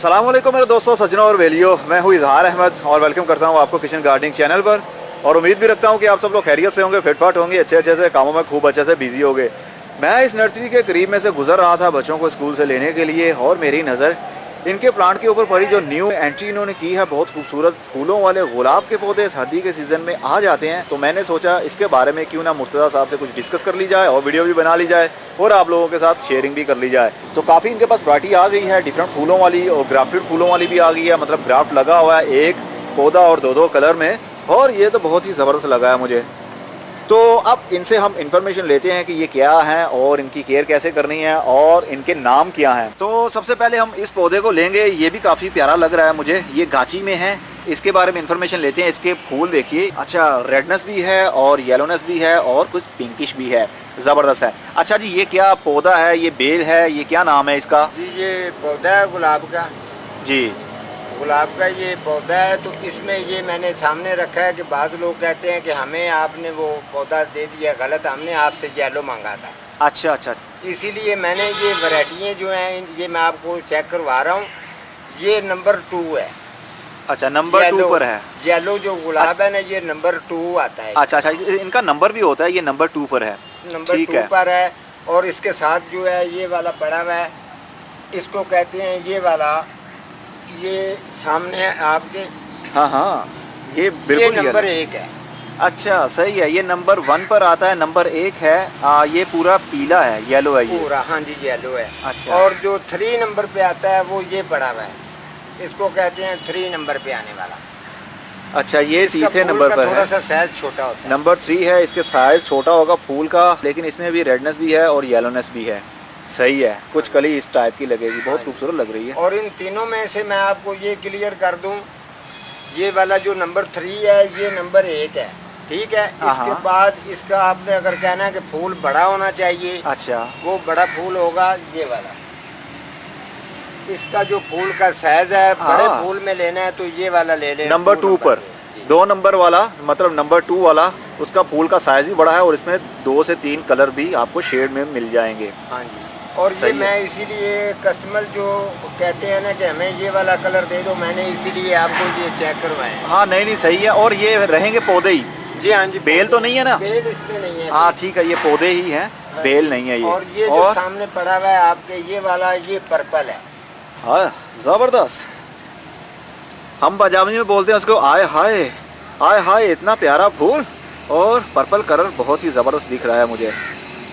अस्सलाम वालेकुम मेरे दोस्तों, सज्जनों और वेलियो। मैं हूँ इजहार अहमद और वेलकम करता हूँ आपको किचन गार्डनिंग चैनल पर। और उम्मीद भी रखता हूँ कि आप सब लोग खैरियत से होंगे, फिटफाट होंगे, अच्छे से कामों में खूब अच्छे से बिजी होंगे। मैं इस नर्सरी के करीब में से गुजर रहा था बच्चों को स्कूल से लेने के लिए और मेरी नज़र इनके प्लांट के ऊपर पड़ी। जो न्यू एंट्री इन्होंने की है, बहुत खूबसूरत फूलों वाले गुलाब के पौधे सर्दी के सीज़न में आ जाते हैं। तो मैंने सोचा इसके बारे में क्यों ना मुर्तज़ा साहब से कुछ डिस्कस कर ली जाए और वीडियो भी बना ली जाए और आप लोगों के साथ शेयरिंग भी कर ली जाए। तो काफ़ी इनके पास वैरायटी आ गई है, डिफरेंट फूलों वाली और ग्राफ्टेड फूलों वाली भी आ गई है। मतलब ग्राफ्ट लगा हुआ है एक पौधा और दो कलर में, और ये तो बहुत ही ज़बरदस्त लगा है मुझे। तो अब इनसे हम इंफॉर्मेशन लेते हैं कि ये क्या है और इनकी केयर कैसे करनी है और इनके नाम क्या हैं। तो सबसे पहले हम इस पौधे को लेंगे। ये भी काफ़ी प्यारा लग रहा है मुझे, ये गाची में है। इसके बारे में इंफॉर्मेशन लेते हैं। इसके फूल देखिए, अच्छा रेडनेस भी है और येलोनेस भी है और कुछ पिंकिश भी है, ज़बरदस्त है। अच्छा जी, ये क्या पौधा है? ये बेल है, ये क्या नाम है इसका? जी ये पौधा है गुलाब का। जी गुलाब का ये पौधा है। तो इसमें ये मैंने सामने रखा है कि बाज़ लोग कहते हैं कि हमें आपने वो पौधा दे दिया गलत, हमने आपसे येलो मांगा था। अच्छा अच्छा, इसीलिए मैंने ये वैरायटियाँ जो हैं ये मैं आपको चेक करवा रहा हूँ। ये नंबर 2 है। अच्छा नंबर 2 पर है। येलो जो गुलाब है ना, ये नंबर 2 आता है। अच्छा अच्छा, इनका नंबर भी होता है, ये नंबर 2 पर है। नंबर ठीक 2 है। पर है। और इसके साथ जो है ये वाला पड़ा हुआ है, इसको कहते हैं ये वाला, ये सामने आपके। हाँ हाँ, ये ये बिल्कुल नंबर 1 है। अच्छा सही है, ये नंबर 1 पर आता है, नंबर 1 है। ये पूरा पीला है, येलो है ये पूरा, हाँ जी येलो है। अच्छा। और जो 3 नंबर पे आता है वो ये पड़ा हुआ है, इसको कहते हैं 3 नंबर पे आने वाला। अच्छा, ये इसका तीसरे फूल नंबर का पर थोड़ा है। सा साइज छोटा होता है। नंबर 3 है, इसके साइज छोटा होगा फूल का, लेकिन इसमें भी रेडनेस भी है और येलोनेस भी है। सही है, कुछ कली इस टाइप की लगेगी, बहुत खूबसूरत लग रही है। और इन तीनों में से मैं आपको ये क्लियर कर दूं, ये वाला जो नंबर 3 है ये नंबर 1 है, ठीक है। इसके बाद इसका आपने अगर कहना है कि फूल बड़ा होना चाहिए, अच्छा, वो बड़ा फूल होगा ये वाला। इसका जो फूल का साइज है, बड़े फूल में लेना है तो ये वाला ले लें नंबर 2 पर। 2 नंबर वाला, मतलब नंबर 2 वाला, उसका फूल का साइज भी बड़ा है और इसमें 2 से 3 कलर भी आपको शेड में मिल जाएंगे। हाँ जी। और ये मैं इसीलिए कस्टमर जो कहते हैं ना कि हमें ये वाला कलर दे दो, मैंने इसीलिए आपको ये चेक करवाए। हाँ नहीं नहीं सही है। और ये रहेंगे पौधे ही? जी हाँ जी। बेल तो नहीं है ना? बेल इसमें नहीं है। हाँ ठीक है, ये पौधे ही हैं, बेल नहीं है ये। और ये जो सामने पड़ा हुआ है आपके, ये वाला ये पर्पल है। हाँ ज़बरदस्त, हम पंजाबी में बोलते हैं उसको आय हाय। आय हाय, इतना प्यारा फूल और पर्पल कलर बहुत ही ज़बरदस्त दिख रहा है मुझे।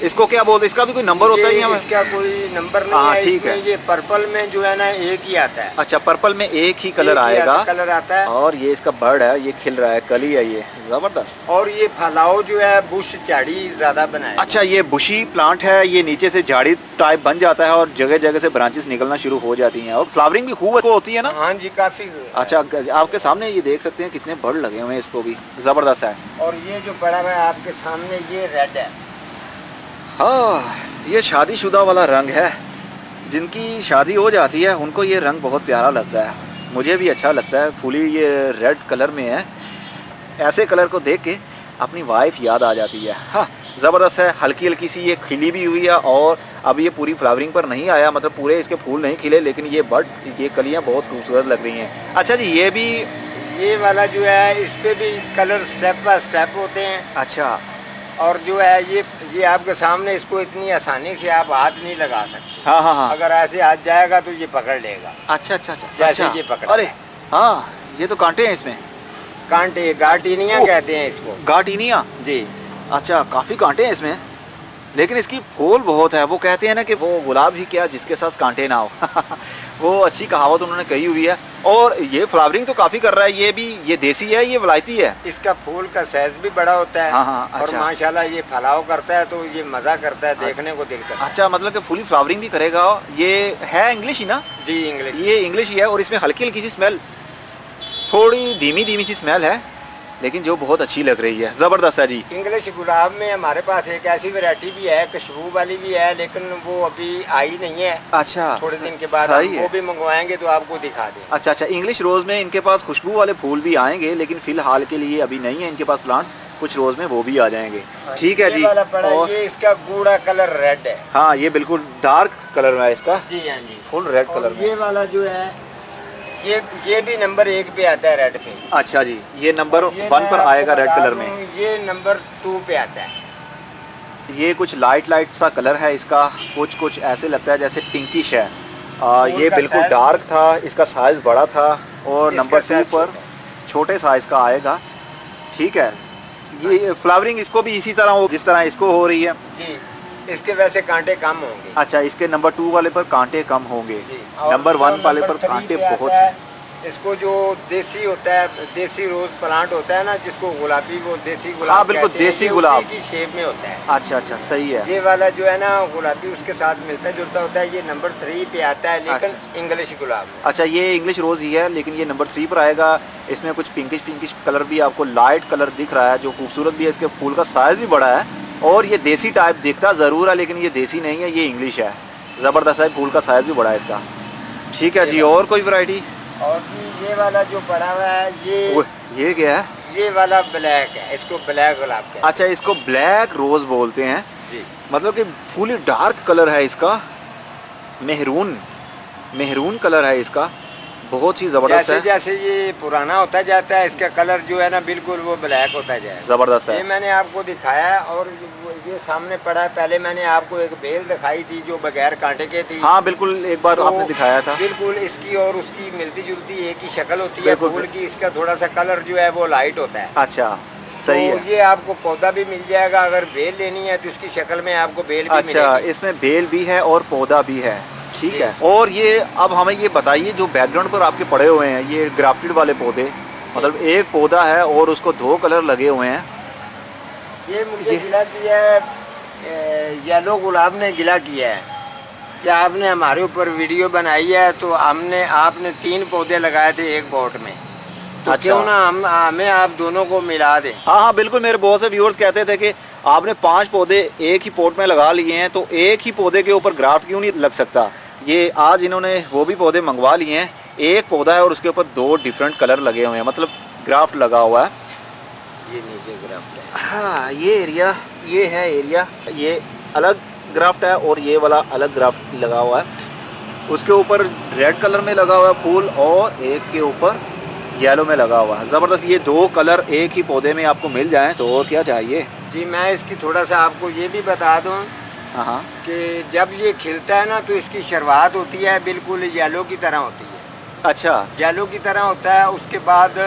इसको क्या बोलते हैं? इसका भी कोई नंबर होता है या? इसका कोई नंबर नहीं है। ठीक है। ये पर्पल में जो है ना एक ही आता है। अच्छा, पर्पल में एक ही कलर आएगा। कलर आता है। और ये इसका बर्ड है, ये खिल रहा है, कली है ये, ज़बरदस्त। और ये फैलाव जो है बुश झाड़ी ज़्यादा बनाए। अच्छा, ये बुशी प्लांट है, ये नीचे से झाड़ी टाइप बन जाता है और जगह जगह से ब्रांचेस निकलना शुरू हो जाती हैं और फ्लावरिंग भी खूब होती है ना? हाँ जी, काफ़ी। अच्छा, आपके सामने ये देख सकते हैं कितने बर्ड लगे हुए हैं, इसको भी ज़बरदस्त है। और ये जो बड़ा है आपके सामने, ये रेड है। हाँ, ये शादीशुदा वाला रंग है। जिनकी शादी हो जाती है उनको ये रंग बहुत प्यारा लगता है, मुझे भी अच्छा लगता है। फुली ये रेड कलर में है, ऐसे कलर को देख के अपनी वाइफ याद आ जाती है। हाँ ज़बरदस्त है, हल्की हल्की सी ये खिली भी हुई है और अब ये पूरी फ्लावरिंग पर नहीं आया, मतलब पूरे इसके फूल नहीं खिले, लेकिन ये बड, ये कलियाँ बहुत खूबसूरत लग रही हैं। अच्छा जी, ये भी, ये वाला जो है इस पे भी कलर स्टेप बाय स्टेप होते हैं। अच्छा। और जो है ये आपके सामने, इसको इतनी आसानी से आप हाथ नहीं लगा सकते। हाँ हाँ हाँ, अगर ऐसे हाथ जाएगा तो ये पकड़ लेगा। अच्छा अच्छा अच्छा, जैसे अच्छा। ये पकड़। अरे हाँ, ये तो कांटे हैं इसमें। कांटे, गार्टिनिया कहते हैं इसको। गार्टिनिया जी। अच्छा, काफ़ी कांटे हैं इसमें, लेकिन इसकी फूल बहुत है। वो कहते हैं ना कि वो गुलाब ही क्या जिसके साथ कांटे ना हो। वो अच्छी कहावत उन्होंने कही हुई है। और ये फ्लावरिंग तो काफ़ी कर रहा है। ये भी, ये देसी है, ये वलायती है? इसका फूल का साइज भी बड़ा होता है। हाँ हाँ, और अच्छा। माशाल्लाह ये फैलाव करता है तो ये मज़ा करता है, देखने को दिल करता है। अच्छा, मतलब कि फुली फ्लावरिंग भी करेगा। ये है इंग्लिश ही ना? जी इंग्लिश। ये इंग्लिश ही है और इसमें हल्की हल्की सी स्मेल, थोड़ी धीमी धीमी सी स्मेल है, लेकिन जो बहुत अच्छी लग रही है, ज़बरदस्त है जी। इंग्लिश गुलाब में हमारे पास एक ऐसी वैरायटी भी है, खुशबू वाली भी है, लेकिन वो अभी आई नहीं है। अच्छा, थोड़े दिन के बाद हम वो भी मंगवाएंगे तो आपको दिखा दें। अच्छा अच्छा, इंग्लिश रोज़ में इनके पास खुशबू वाले फूल भी आएंगे, लेकिन फ़िलहाल के लिए अभी नहीं है इनके पास प्लांट्स। कुछ रोज़ में वो भी आ जाएंगे। ठीक है जी। वाला पड़ा और ये इसका गूढ़ा कलर रेड है। हाँ, ये बिल्कुल डार्क कलर में है इसका। जी हाँ जी, फुल रेड कलर में। ये वाला जो है ये भी नंबर 1 पे आता है रेड पे। अच्छा जी, ये नंबर ये 1 मैं पर आपको आएगा रेड बता कलर दूं, में। ये नंबर 2 पे आता है। ये कुछ लाइट लाइट सा कलर है इसका, कुछ ऐसे लगता है जैसे पिंकिश है। फूल ये का बिल्कुल साइज डार्क था, इसका साइज़ बड़ा था और इसका नंबर 2 साइज पर छोटा है। छोटे साइज़ का आएगा। ठीक है, ये फ्लावरिंग इसको भी इसी तरह हो जिस तरह इसको हो रही है। जी, इसके वैसे कांटे कम होंगे। अच्छा, इसके नंबर 2 वाले पर कांटे कम होंगे, जी, और नंबर जो 1 वाले नंबर पर 3 कांटे पे बहुत आता है, हैं। इसको जो देसी होता है, देसी रोज प्लांट होता है ना, जिसको गुलाबी, वो देसी गुलाब हाँ, बिल्कुल कहते हैं, देसी ये गुलाब। उसी की शेप में होता है। अच्छा अच्छा, सही है। ये वाला जो है ना गुलाबी, उसके साथ मिलता जुलता होता है। ये नंबर 3 पे आता है, लेकिन अच्छा। इंग्लिश गुलाब में। अच्छा, ये इंग्लिश रोज़ ही है, लेकिन ये नंबर 3 पर आएगा। इसमें कुछ पिंकिश पिंकिश कलर भी आपको लाइट कलर दिख रहा है, जो खूबसूरत भी है। इसके फूल का साइज़ भी बड़ा है और ये देसी टाइप दिखता ज़रूर है, लेकिन ये देसी नहीं है, ये इंग्लिश है। ज़बरदस्त है, फूल का साइज़ भी बड़ा है इसका। ठीक है जी, और कोई वैरायटी? और जी ये वाला जो पड़ा हुआ है, ये क्या है? ये वाला ब्लैक है, इसको ब्लैक गुलाब कहते हैं। अच्छा, इसको ब्लैक रोज़ बोलते हैं। जी, मतलब कि फुली डार्क कलर है इसका, मेहरून मेहरून कलर है इसका, बहुत ही ज़बरदस्त जैसे है। जैसे ये पुराना होता जाता है, इसका कलर जो है ना बिल्कुल वो ब्लैक होता जाए। ज़बरदस्त ये है। मैंने आपको दिखाया है, और ये सामने पड़ा है। पहले मैंने आपको एक बेल दिखाई थी जो बगैर कांटे के थी। हाँ बिल्कुल, एक बार तो आपने दिखाया था। बिल्कुल इसकी और उसकी मिलती जुलती एक ही शक्ल होती है बिल्कुल। फूल की। इसका थोड़ा सा कलर जो है वो लाइट होता है। अच्छा, सही तो है। ये आपको पौधा भी मिल जाएगा। अगर बेल लेनी है तो इसकी शक्ल में आपको बेल भी अच्छा, मिलेगी। इसमें बेल भी है और पौधा भी है। ठीक जी। है, और ये अब हमें ये बताइए, जो बैकग्राउंड पर आपके पड़े हुए हैं ये ग्राफ्टेड वाले पौधे, मतलब एक पौधा है और उसको 2 कलर लगे हुए हैं। ये मुझे ये- गिला किया है, येलो गुलाब ने गिला किया है कि आपने हमारे ऊपर वीडियो बनाई है, तो आपने 3 पौधे लगाए थे एक पॉट में, तो अच्छा। क्यों ना हमें आप दोनों को मिला दें। हाँ हाँ बिल्कुल, मेरे बहुत से व्यूअर्स कहते थे कि आपने 5 पौधे एक ही पॉट में लगा लिए हैं, तो एक ही पौधे के ऊपर ग्राफ्ट क्यों नहीं लग सकता। ये आज इन्होंने वो भी पौधे मंगवा लिए हैं, एक पौधा है और उसके ऊपर 2 डिफरेंट कलर लगे हुए हैं, मतलब ग्राफ्ट लगा हुआ है। ये नीचे ग्राफ्ट है। हाँ, ये एरिया, ये है एरिया, ये अलग ग्राफ्ट है और ये वाला अलग ग्राफ्ट लगा हुआ है। उसके ऊपर रेड कलर में लगा हुआ है फूल और एक के ऊपर येलो में लगा हुआ है। ज़बरदस्त, ये 2 कलर एक ही पौधे में आपको मिल जाएं तो और क्या चाहिए। जी, मैं इसकी थोड़ा सा आपको ये भी बता दूं हाँ हाँ। कि जब ये खिलता है ना, तो इसकी शुरुआत होती है बिल्कुल येलो की तरह होती है। अच्छा येलो की तरह होता है। उसके बाद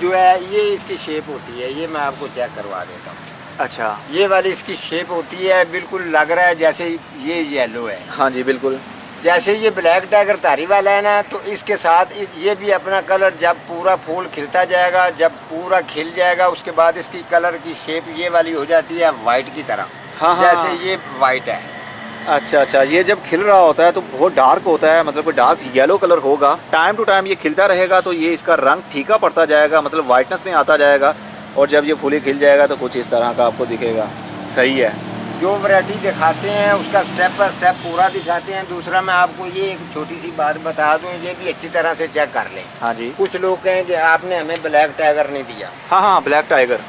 जो है ये इसकी शेप होती है। ये मैं आपको चेक करवा देता हूँ। अच्छा, ये वाली इसकी शेप होती है, बिल्कुल लग रहा है जैसे ये येलो है। हाँ जी बिल्कुल। जैसे ये ब्लैक टाइगर धारी वाला है ना, तो इसके साथ ये भी अपना कलर, जब पूरा फूल खिलता जाएगा, जब पूरा खिल जाएगा, उसके बाद इसकी कलर की शेप ये वाली हो जाती है वाइट की तरह। हाँ हाँ। जैसे ये वाइट है। अच्छा अच्छा, ये जब खिल रहा होता है तो बहुत डार्क होता है, मतलब कोई डार्क येलो कलर होगा। टाइम टू टाइम ये खिलता रहेगा तो ये इसका रंग फीका पड़ता जाएगा, मतलब वाइटनेस में आता जाएगा, और जब ये फूली खिल जाएगा तो कुछ इस तरह का आपको दिखेगा। सही है। जो वैरायटी दिखाते हैं उसका स्टेप बाय स्टेप पूरा दिखाते हैं। दूसरा मैं आपको ये एक छोटी सी बात बता दूं, ये भी अच्छी तरह से चेक कर लें। हाँ जी। कुछ लोग कहें कि आपने हमें ब्लैक टाइगर नहीं दिया। हाँ हाँ, ब्लैक टाइगर।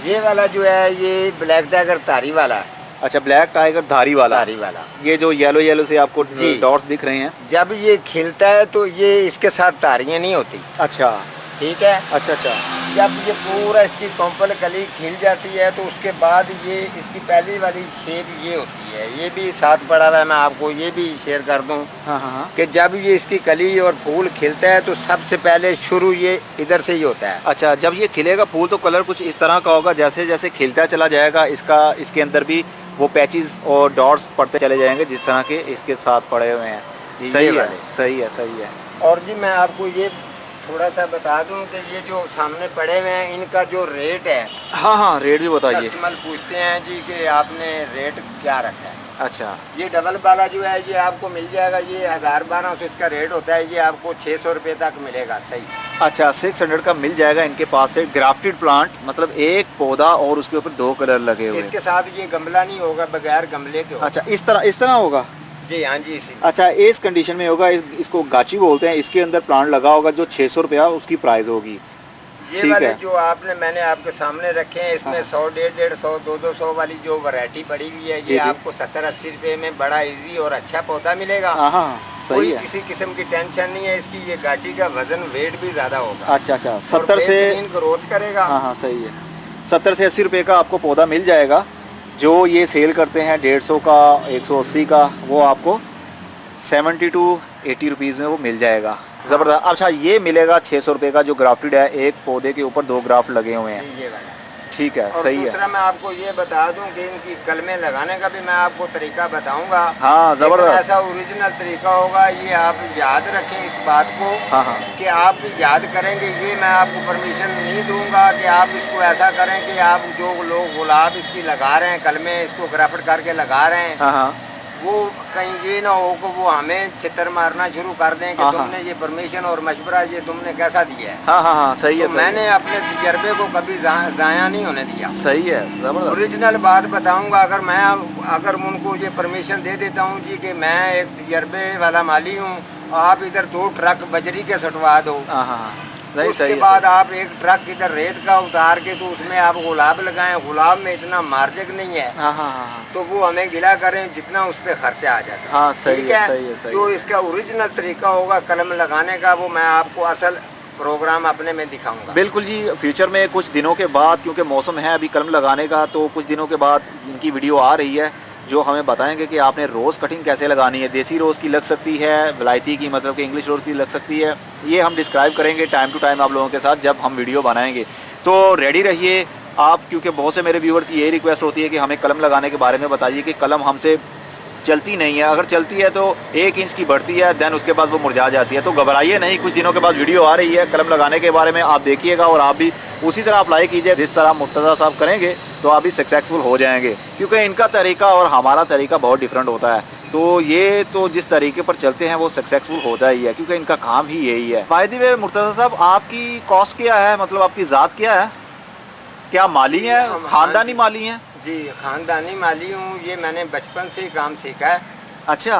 ये वाला जो है ये ब्लैक टाइगर धारी वाला है। अच्छा, ब्लैक टाइगर धारी वाला। धारी वाला। ये जो येलो येलो से आपको जी। डॉट्स दिख रहे हैं। जब ये खिलता है तो ये इसके साथ धारियाँ नहीं होती। अच्छा ठीक है। अच्छा अच्छा। जब ये पूरा इसकी कॉम्पल कली खिल जाती है तो उसके बाद ये इसकी पहली वाली शेप ये होती है। ये भी साथ पड़ा हुआ है, मैं आपको ये भी शेयर कर दूं हाँ हाँ हाँ। कि जब ये इसकी कली और फूल खिलता है तो सबसे पहले शुरू ये इधर से ही होता है। अच्छा, जब ये खिलेगा फूल तो कलर कुछ इस तरह का होगा, जैसे जैसे खिलता चला जाएगा इसके अंदर भी वो पैचेस और डॉट्स पड़ते चले जाएंगे, जिस तरह के इसके साथ पड़े हुए हैं। ये सही है, वाले। सही है, सही है। और जी मैं आपको ये थोड़ा सा बता दूं कि ये जो सामने पड़े हुए हैं इनका जो रेट है, हाँ हाँ, रेट भी बताइए। कस्टमर पूछते हैं जी कि आपने रेट क्या रखा है। अच्छा ये डबल वाला जो है ये आपको मिल जाएगा, ये 1200 इसका रेट होता है। ये आपको 600 रुपये तक मिलेगा। सही। अच्छा, 600 का मिल जाएगा इनके पास से ग्राफ्टेड प्लांट, मतलब एक पौधा और उसके ऊपर 2 कलर लगे हुए। इसके साथ ये गमला नहीं होगा, बगैर गमले के होगा। अच्छा, इस तरह होगा। जी हाँ जी, इसी। अच्छा, इस कंडीशन में होगा। इसको गाची बोलते हैं। इसके अंदर प्लांट लगा होगा, जो 600 रुपया उसकी प्राइस होगी। ये ठीक वाले है। जो मैंने आपके सामने रखे हैं, इसमें 100, 150, 200 वाली जो वैरायटी पड़ी हुई है, जी, ये जी। आपको 70-80 रुपये में बड़ा इजी और अच्छा पौधा मिलेगा। हाँ हाँ, सही कोई है। किसी किस्म की टेंशन नहीं है इसकी। ये गाची का वजन वेट भी ज़्यादा होगा। अच्छा अच्छा, और 70 से, बेहतरीन ग्रोथ करेगा। हाँ हाँ सही है, 70 से 80 रुपये का आपको पौधा मिल जाएगा। जो ये सेल करते हैं 150 का, 180 का, वो आपको 70 टू 80 रुपीज़ में वो मिल जाएगा। ज़बरदस्त। अच्छा, ये मिलेगा 600 रुपये का, जो ग्राफ्टेड है, एक पौधे के ऊपर 2 ग्राफ्ट लगे हुए हैं। जी, ये वाला। ठीक है, और सही है। दूसरा मैं आपको ये बता दूं कि इनकी कलमें लगाने का भी मैं आपको तरीका बताऊंगा। हाँ, लेकिन ज़बरदस्त। ऐसा ओरिजिनल तरीका होगा, ये आप याद रखें इस बात को। हाँ हाँ कि आप याद करेंगे, ये मैं आपको परमिशन नहीं दूंगा कि आप इसको ऐसा करें कि आप जो लोग गुलाब इसकी लगा रहे हैं, कलमें इसको ग्राफ्ट करके लगा रहे हैं, हाँ हाँ वो कहीं ये ना हो कि वो हमें छितर मारना शुरू कर दें कि हाँ, तुमने ये परमिशन और मशवरा ये तुमने कैसा दिया है। हाँ हाँ हाँ, सही है, तो सही मैंने अपने तजर्बे को कभी ज़ाया नहीं होने दिया। है, सही है, ज़बरदस्त। ओरिजिनल बात बताऊंगा। अगर उनको ये परमिशन दे देता हूँ जी कि मैं एक तजर्बे वाला माली हूँ, आप इधर 2 ट्रक बजरी के सटवा दो, हाँ हाँ हाँ, सही उसके सही है, बाद सही। आप एक ट्रक इधर रेत का उतार के तो उसमें आप गुलाब लगाएं। गुलाब में इतना मार्जिक नहीं है, हाँ हाँ हाँ हाँ, तो वो हमें गिला करें जितना उस पर खर्चा आ जाता है। हाँ, सही ठीक है, सही है, सही जो है। इसका ओरिजिनल तरीका होगा कलम लगाने का, वो मैं आपको असल प्रोग्राम अपने में दिखाऊंगा। बिल्कुल जी, फ्यूचर में कुछ दिनों के बाद, क्योंकि मौसम है अभी कलम लगाने का, तो कुछ दिनों के बाद इनकी वीडियो आ रही है जो हमें बताएंगे कि आपने रोज़ कटिंग कैसे लगानी है। देसी रोज़ की लग सकती है, विलायती की मतलब कि इंग्लिश रोज़ की लग सकती है। ये हम डिस्क्राइब करेंगे टाइम टू टाइम आप लोगों के साथ जब हम वीडियो बनाएंगे। तो रेडी रहिए आप, क्योंकि बहुत से मेरे व्यूअर्स की यही रिक्वेस्ट होती है कि हमें कलम लगाने के बारे में बताइए कि कलम हमसे चलती नहीं है। अगर चलती है तो 1 इंच की बढ़ती है, देन उसके बाद वो मुरझा जाती है। तो घबराइए नहीं, कुछ दिनों के बाद वीडियो आ रही है कलम लगाने के बारे में, आप देखिएगा और आप भी उसी तरह अप्लाई कीजिए जिस तरह मुर्तज़ा साहब करेंगे, तो आप भी सक्सेसफुल हो जाएंगे। क्योंकि इनका तरीका और हमारा तरीका बहुत डिफरेंट होता है। तो ये तो जिस तरीके पर चलते हैं वो सक्सेसफुल होता ही है, क्योंकि इनका काम ही यही है। बाय द वे मुर्तज़ा साहब, आपकी कॉस्ट क्या है, मतलब आपकी ज़ात क्या है? क्या माली हैं, ख़ानदानी माली हैं? जी, ख़ानदानी माली हूँ। ये मैंने बचपन से ही काम सीखा है। अच्छा,